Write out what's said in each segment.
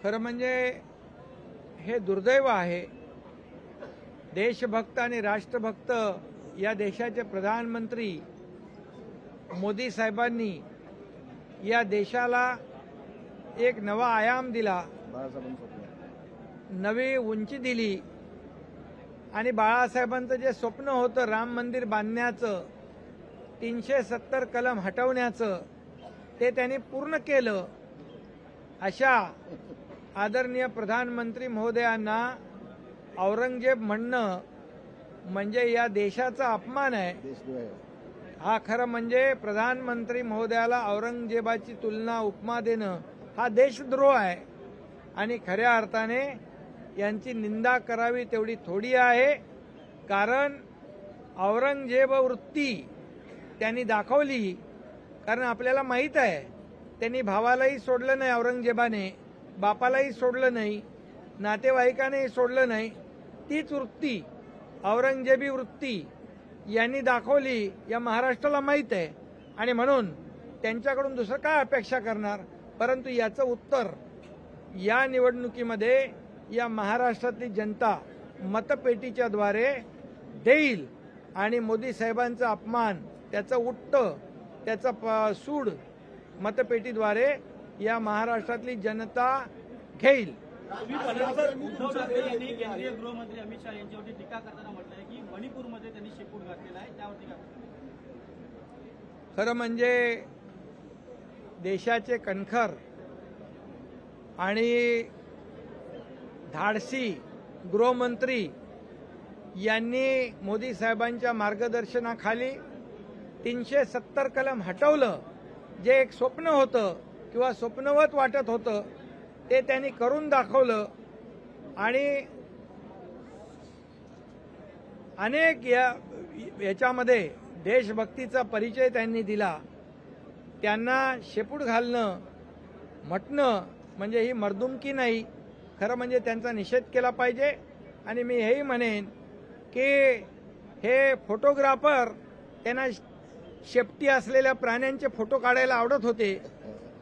खरं म्हणजे हे दुर्दैव आहे। देशभक्त आणि राष्ट्रभक्त या देशाचे प्रधानमंत्री मोदी साहेबांनी या देशाला एक नवा आयाम दिला, नवी उंची दिली आणि बाळासाहेबांचं जे स्वप्न होतं राम मंदिर बांधण्याचं, 370 कलम हटवण्याचं, ते त्यांनी पूर्ण केलं। अशा आदरणीय प्रधानमंत्री महोदयांना औरंगजेब म्हणणं म्हणजे या देशाचा अपमान आहे। हा खरं म्हणजे प्रधानमंत्री महोदयाला औरंगजेबाची तुलना उपमा देणं हा देशद्रोह आहे आणि खऱ्या अर्थाने यांची निंदा करावी तेवढी थोडी आहे। कारण औरंगजेब वृत्ती त्यांनी दाखवली, कारण आपल्याला माहीत आहे त्यांनी भावालाही सोडलं नाही, औरंगजेबाने बापालाही सोडलं नाही, नातेवाईकांनाही सोडलं नाही। तीच वृत्ती औरंगजेबी वृत्ती यांनी दाखवली, या महाराष्ट्राला माहीत आहे आणि म्हणून त्यांच्याकडून दुसरं काय अपेक्षा करणार। परंतु याचं उत्तर या निवडणुकीमध्ये या महाराष्ट्रातली जनता मतपेटीच्या द्वारे देईल आणि मोदी साहेबांचा अपमान, त्याचं उट्ट, त्याचा सूड मतपेटीद्वारे या महाराष्ट्रातली जनता घेईल। उद्धव ठाकरे यांनी केंद्रीय गृहमंत्री अमित शहा यांच्यावरती टीका करताना म्हटलंय की मणिपूरमध्ये त्यांनी शेपूट घातलेला आहे, त्यावरती काय? खरं म्हणजे देशाचे कणखर आणि धाडसी गृहमंत्री यांनी मोदी साहेबांच्या मार्गदर्शनाखाली 370 कलम हटवलं। जे एक स्वप्न होतं किंवा स्वप्नवत वाटत होतं ते त्यांनी करून दाखवलं आणि अनेक याच्यामध्ये देशभक्तीचा परिचय त्यांनी दिला। त्यांना शेपूट घालणं म्हटणं म्हणजे ही मर्दुमकी नाही, खरं म्हणजे त्यांचा निषेध केला पाहिजे। आणि मी हेही म्हणेन की हे फोटोग्राफर त्यांना शेपटी असलेल्या प्राण्यांचे फोटो काढायला आवडत होते,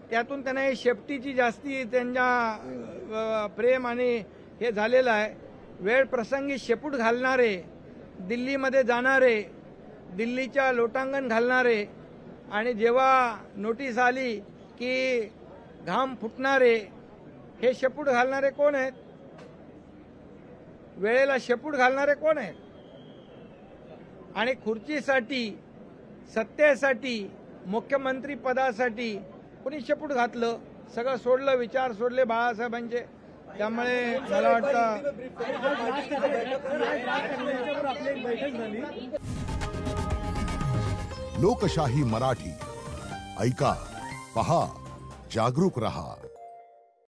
त्यातून त्यांना हे शेपटीची जास्ती त्यांच्या प्रेम आणि हे झालेलं आहे। वेळ प्रसंगी शेपूट घालणारे, दिल्लीमध्ये जाणारे, दिल्लीच्या लोटांगण घालणारे आणि जेव्हा नोटीस आली की घाम फुटणारे, हे शेपूट घालणारे कोण आहेत? वेळेला शेपूट घालणारे कोण आहेत? आणि खुर्चीसाठी, सत्तेसाठी, मुख्यमंत्री पदासाठी कुणी शेपूट घातलं? सगळं सोडलं, विचार सोडले बाळासाहेबांचे। त्यामुळे मला वाटतं लोकशाही मराठी ऐका, पहा, जागरूक रहा।